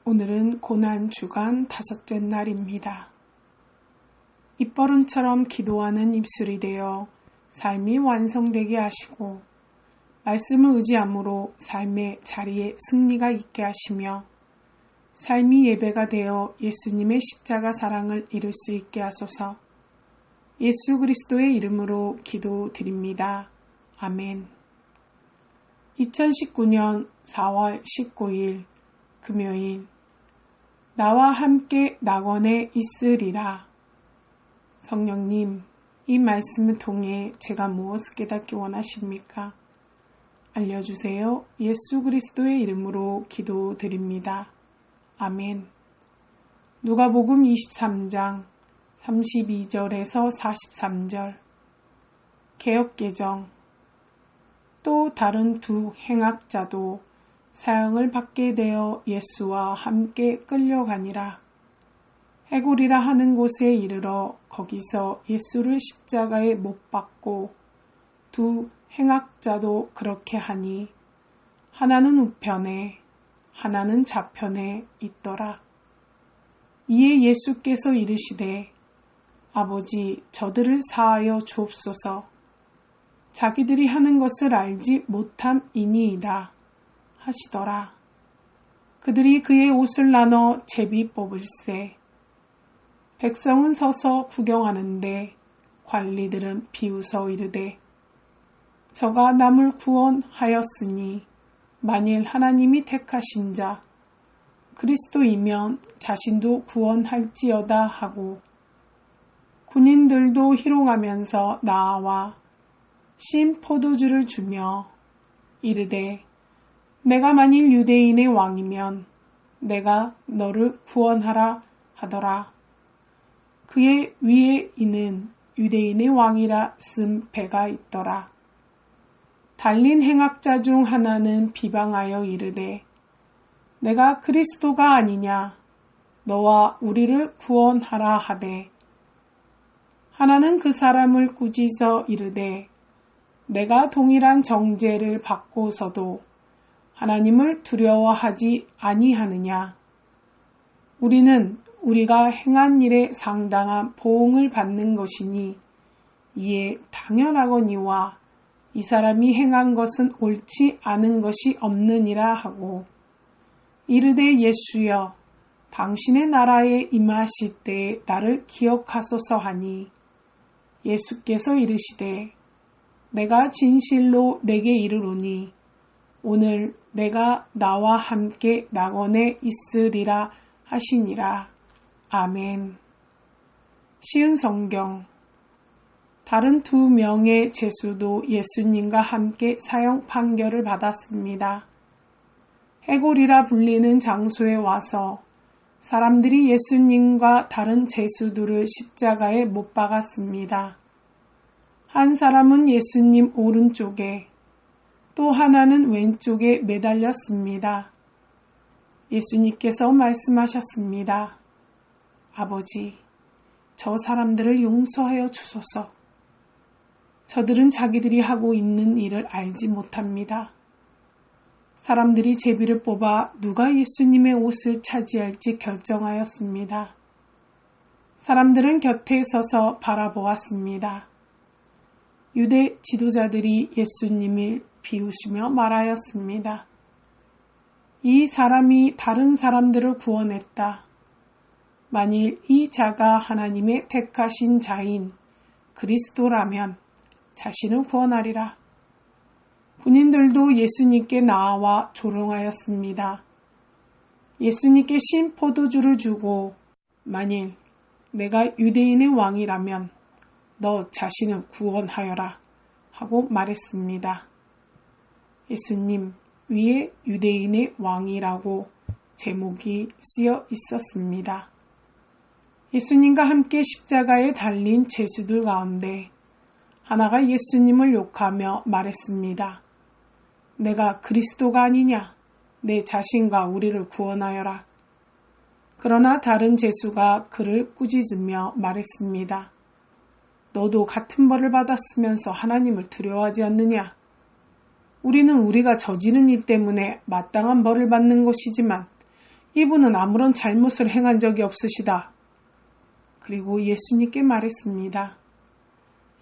오늘은 고난주간 5째 날입니다. 입버릇처럼 기도하는 입술이 되어 삶이 완성되게 하시고 말씀을 의지함으로 삶의 자리에 승리가 있게 하시며 삶이 예배가 되어 예수님의 십자가 사랑을 이룰 수 있게 하소서. 예수 그리스도의 이름으로 기도드립니다. 아멘. 2019년 4월 19일 금요일 나와 함께 낙원에 있으리라. 성령님, 이 말씀을 통해 제가 무엇을 깨닫기 원하십니까? 알려주세요. 예수 그리스도의 이름으로 기도드립니다. 아멘. 누가복음 23장 32절에서 43절 개역개정. 또 다른 두 행악자도 사형을 받게 되어 예수와 함께 끌려가니라. 해골이라 하는 곳에 이르러 거기서 예수를 십자가에 못 박고 두 행악자도 그렇게 하니 하나는 우편에 하나는 좌편에 있더라. 이에 예수께서 이르시되 아버지 저들을 사하여 주옵소서. 자기들이 하는 것을 알지 못함이니이다 하시더라. 그들이 그의 옷을 나눠 제비 뽑을세. 백성은 서서 구경하는데 관리들은 비웃어 이르되 저가 남을 구원하였으니 만일 하나님이 택하신 자 그리스도이면 자신도 구원할지어다 하고 군인들도 희롱하면서 나와 신 포도주를 주며 이르되 내가 만일 유대인의 왕이면 내가 너를 구원하라 하더라. 그의 위에 있는 유대인의 왕이라 쓴 배가 있더라. 달린 행악자 중 하나는 비방하여 이르되 내가 그리스도가 아니냐 너와 우리를 구원하라 하되 하나는 그 사람을 꾸짖어 이르되 내가 동일한 정죄를 받고서도 하나님을 두려워하지 아니하느냐. 우리는 우리가 행한 일에 상당한 보응을 받는 것이니 이에 당연하거니와 이 사람이 행한 것은 옳지 않은 것이 없느니라 하고 이르되 예수여 당신의 나라에 임하실 때에 나를 기억하소서 하니 예수께서 이르시되 내가 진실로 내게 이르노니 오늘 내가 나와 함께 낙원에 있으리라 하시니라. 아멘. 쉬운 성경. 다른 두 명의 죄수도 예수님과 함께 사형 판결을 받았습니다. 해골이라 불리는 장소에 와서 사람들이 예수님과 다른 죄수들을 십자가에 못 박았습니다. 한 사람은 예수님 오른쪽에 또 하나는 왼쪽에 매달렸습니다. 예수님께서 말씀하셨습니다. 아버지, 저 사람들을 용서하여 주소서. 저들은 자기들이 하고 있는 일을 알지 못합니다. 사람들이 제비를 뽑아 누가 예수님의 옷을 차지할지 결정하였습니다. 사람들은 곁에 서서 바라보았습니다. 유대 지도자들이 예수님을 비웃으며 말하였습니다. 이 사람이 다른 사람들을 구원했다. 만일 이 자가 하나님의 택하신 자인 그리스도라면 자신을 구원하리라. 군인들도 예수님께 나와 조롱하였습니다. 예수님께 신 포도주를 주고 만일 내가 유대인의 왕이라면 너 자신을 구원하여라 하고 말했습니다. 예수님 위에 유대인의 왕이라고 제목이 쓰여 있었습니다. 예수님과 함께 십자가에 달린 죄수들 가운데 하나가 예수님을 욕하며 말했습니다. 내가 그리스도가 아니냐? 내 자신과 우리를 구원하여라. 그러나 다른 죄수가 그를 꾸짖으며 말했습니다. 너도 같은 벌을 받았으면서 하나님을 두려워하지 않느냐? 우리는 우리가 저지른 일 때문에 마땅한 벌을 받는 것이지만 이분은 아무런 잘못을 행한 적이 없으시다. 그리고 예수님께 말했습니다.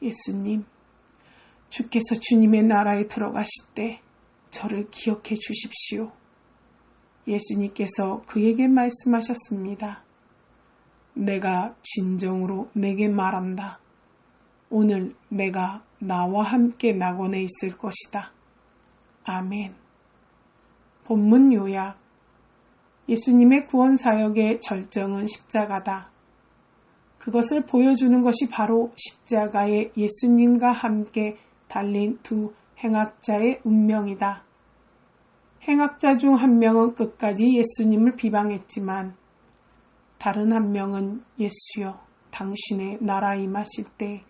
예수님, 주께서 주님의 나라에 들어가실 때 저를 기억해 주십시오. 예수님께서 그에게 말씀하셨습니다. 내가 진정으로 내게 말한다. 오늘 내가 나와 함께 낙원에 있을 것이다. 아멘. 본문 요약. 예수님의 구원 사역의 절정은 십자가다. 그것을 보여주는 것이 바로 십자가에 예수님과 함께 달린 두 행악자의 운명이다. 행악자 중 한 명은 끝까지 예수님을 비방했지만 다른 한 명은 예수여, 당신의 나라 임하실 때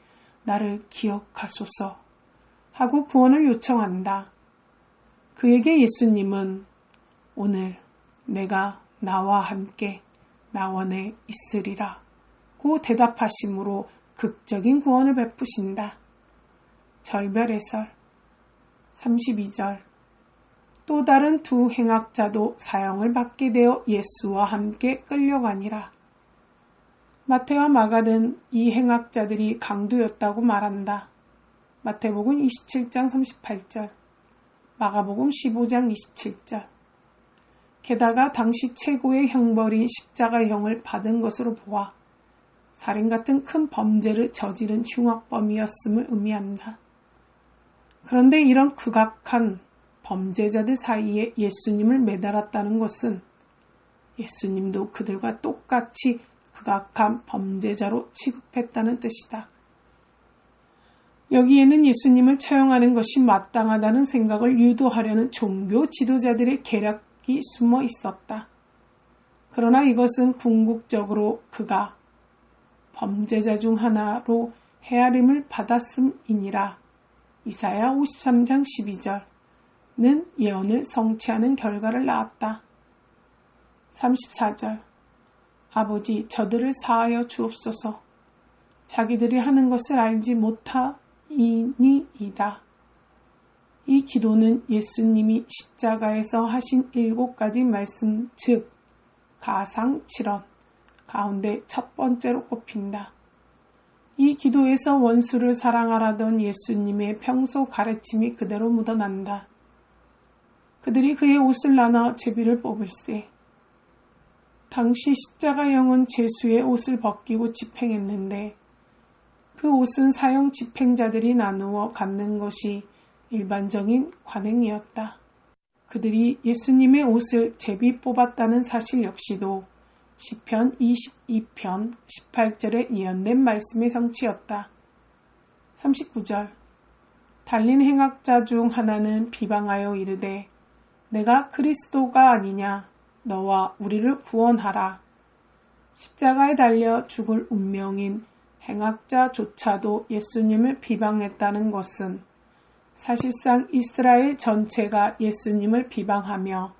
나를 기억하소서 하고 구원을 요청한다. 그에게 예수님은 오늘 내가 나와 함께 낙원에 있으리라 고 대답하심으로 극적인 구원을 베푸신다. 절별의 설 32절. 또 다른 두 행악자도 사형을 받게 되어 예수와 함께 끌려가니라. 마태와 마가는 이 행악자들이 강도였다고 말한다. 마태복음 27장 38절, 마가복음 15장 27절. 게다가 당시 최고의 형벌인 십자가형을 받은 것으로 보아 살인 같은 큰 범죄를 저지른 흉악범이었음을 의미한다. 그런데 이런 극악한 범죄자들 사이에 예수님을 매달았다는 것은 예수님도 그들과 똑같이 극악한 범죄자로 취급했다는 뜻이다. 여기에는 예수님을 처형하는 것이 마땅하다는 생각을 유도하려는 종교 지도자들의 계략이 숨어 있었다. 그러나 이것은 궁극적으로 그가 범죄자 중 하나로 헤아림을 받았음이니라. 이사야 53장 12절는 예언을 성취하는 결과를 낳았다. 34절. 아버지, 저들을 사하여 주옵소서. 자기들이 하는 것을 알지 못하이니이다. 이 기도는 예수님이 십자가에서 하신 7가지 말씀, 즉 가상 7원 가운데 첫 번째로 꼽힌다. 이 기도에서 원수를 사랑하라던 예수님의 평소 가르침이 그대로 묻어난다. 그들이 그의 옷을 나눠 제비를 뽑을세. 당시 십자가형은 제수의 옷을 벗기고 집행했는데 그 옷은 사형 집행자들이 나누어 갖는 것이 일반적인 관행이었다. 그들이 예수님의 옷을 제비 뽑았다는 사실 역시도 시편 22편 18절에 예언된 말씀의 성취였다. 39절. 달린 행악자 중 하나는 비방하여 이르되 내가 그리스도가 아니냐, 너와 우리를 구원하라. 십자가에 달려 죽을 운명인 행악자조차도 예수님을 비방했다는 것은 사실상 이스라엘 전체가 예수님을 비방하며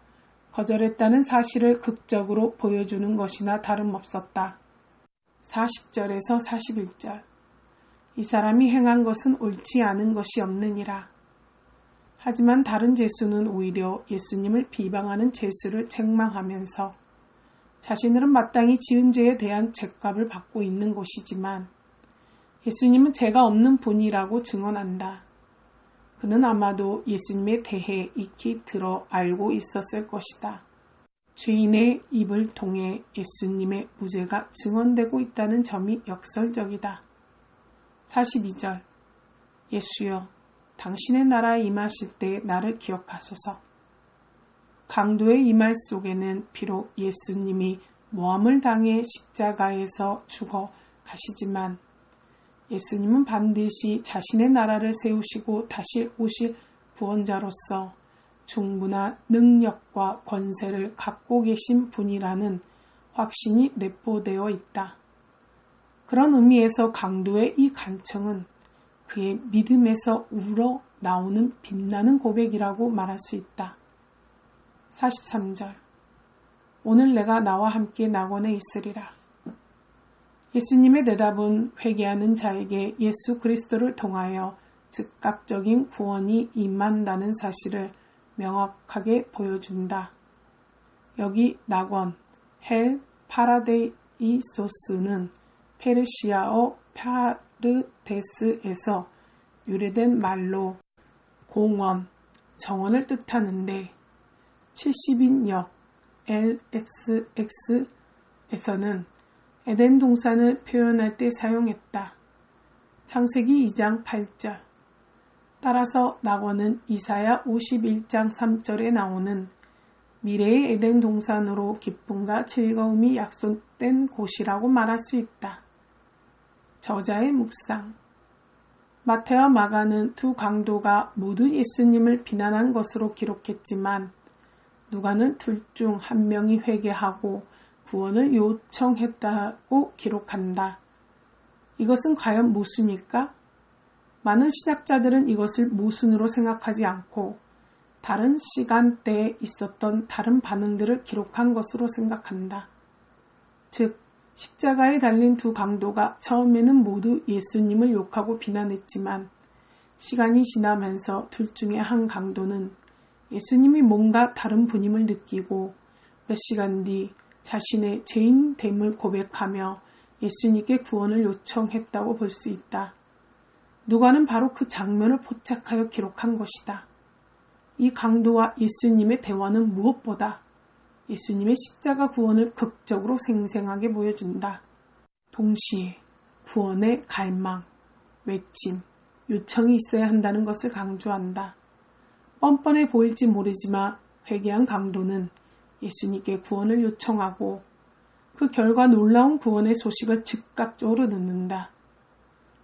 거절했다는 사실을 극적으로 보여주는 것이나 다름없었다. 40절에서 41절. 이 사람이 행한 것은 옳지 않은 것이 없느니라. 하지만 다른 제수는 오히려 예수님을 비방하는 제수를 책망하면서 자신들은 마땅히 지은 죄에 대한 죄값을 받고 있는 것이지만 예수님은 죄가 없는 분이라고 증언한다. 그는 아마도 예수님에 대해 익히 들어 알고 있었을 것이다. 죄인의 입을 통해 예수님의 무죄가 증언되고 있다는 점이 역설적이다. 42절. 예수여, 당신의 나라에 임하실 때 나를 기억하소서. 강도의 이 말 속에는 비록 예수님이 모함을 당해 십자가에서 죽어 가시지만 예수님은 반드시 자신의 나라를 세우시고 다시 오실 구원자로서 충분한 능력과 권세를 갖고 계신 분이라는 확신이 내포되어 있다. 그런 의미에서 강도의 이 간청은 그의 믿음에서 우러나오는 빛나는 고백이라고 말할 수 있다. 43절. 오늘 내가 나와 함께 낙원에 있으리라. 예수님의 대답은 회개하는 자에게 예수 그리스도를 통하여 즉각적인 구원이 임한다는 사실을 명확하게 보여준다. 여기 낙원 헬 파라데이소스는 페르시아어 파르데스에서 유래된 말로 공원, 정원을 뜻하는데 70인역 LXX에서는 에덴 동산을 표현할 때 사용했다. 창세기 2장 8절. 따라서 낙원은 이사야 51장 3절에 나오는 미래의 에덴 동산으로 기쁨과 즐거움이 약속된 곳이라고 말할 수 있다. 저자의 묵상. 마태와 마가는 두 강도가 모두 예수님을 비난한 것으로 기록했지만 누가는 둘 중 한 명이 회개하고 구원을 요청했다고 기록한다. 이것은 과연 모순일까? 많은 신학자들은 이것을 모순으로 생각하지 않고 다른 시간대에 있었던 다른 반응들을 기록한 것으로 생각한다. 즉, 십자가에 달린 두 강도가 처음에는 모두 예수님을 욕하고 비난했지만 시간이 지나면서 둘 중에 한 강도는 예수님이 뭔가 다른 분임을 느끼고 몇 시간 뒤 자신의 죄인됨을 고백하며 예수님께 구원을 요청했다고 볼 수 있다. 누가는 바로 그 장면을 포착하여 기록한 것이다. 이 강도와 예수님의 대화는 무엇보다 예수님의 십자가 구원을 극적으로 생생하게 보여준다. 동시에 구원의 갈망, 외침, 요청이 있어야 한다는 것을 강조한다. 뻔뻔해 보일지 모르지만 회개한 강도는 예수님께 구원을 요청하고 그 결과 놀라운 구원의 소식을 즉각적으로 듣는다.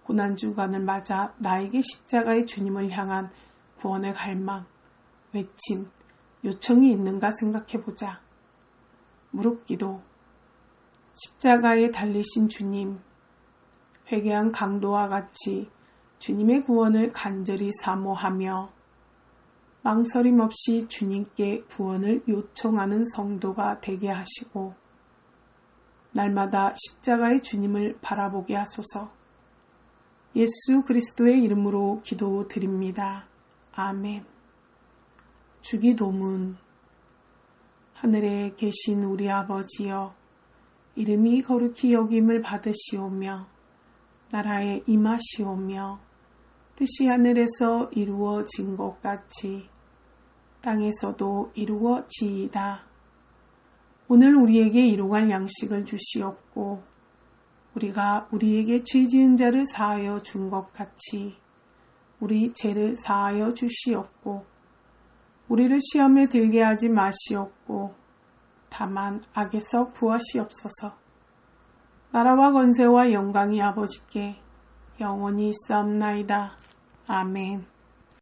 고난주간을 맞아 나에게 십자가의 주님을 향한 구원의 갈망, 외침, 요청이 있는가 생각해보자. 무릎기도. 십자가에 달리신 주님, 회개한 강도와 같이 주님의 구원을 간절히 사모하며 망설임 없이 주님께 구원을 요청하는 성도가 되게 하시고 날마다 십자가의 주님을 바라보게 하소서. 예수 그리스도의 이름으로 기도드립니다. 아멘. 주기도문. 하늘에 계신 우리 아버지여, 이름이 거룩히 여김을 받으시오며 나라에 임하시오며 뜻이 하늘에서 이루어진 것 같이 땅에서도 이루어지이다. 오늘 우리에게 일용할 양식을 주시옵고 우리가 우리에게 죄 지은 자를 사하여 준 것 같이 우리 죄를 사하여 주시옵고 우리를 시험에 들게 하지 마시옵고 다만 악에서 구하시옵소서. 나라와 권세와 영광이 아버지께 영원히 있사옵나이다. 아멘.